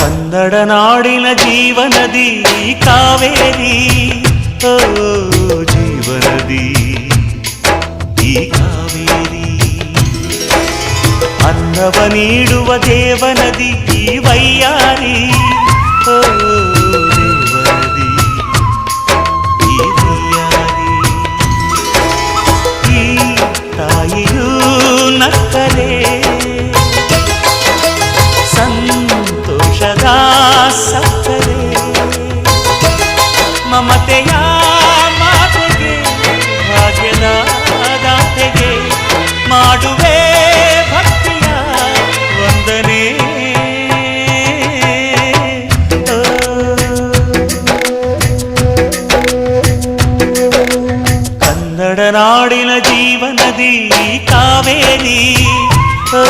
ಕನ್ನಡ ನಾಡಿನ ಜೀವನದಿ ಕಾವೇರಿ, ಓ ಜೀವನದಿ ಈ ಕಾವೇರಿ. ಅನ್ನವ ನೀಡುವ ದೇವನದಿ ಈ ವೈಯಾರಿ, ಓ ದೇವನದಿ ಈ ವೈಯಾರಿ. ಈ ತಾಯಿಯೂ ನಕ್ಕರೆ ಸಂತೋಷದ ಸಕ್ಕರೆ, ಮಮತೆಯ ಮಾತೆಗೆ ಭಾಗ್ಯದ ದಾತೆಗೆ ಮಾಡುವೆ ಭಕ್ತಿಯ ವಂದನೆ. ಕನ್ನಡ ನಾಡಿನ ಜೀವನದಿ ಕಾವೇರಿ, ಓ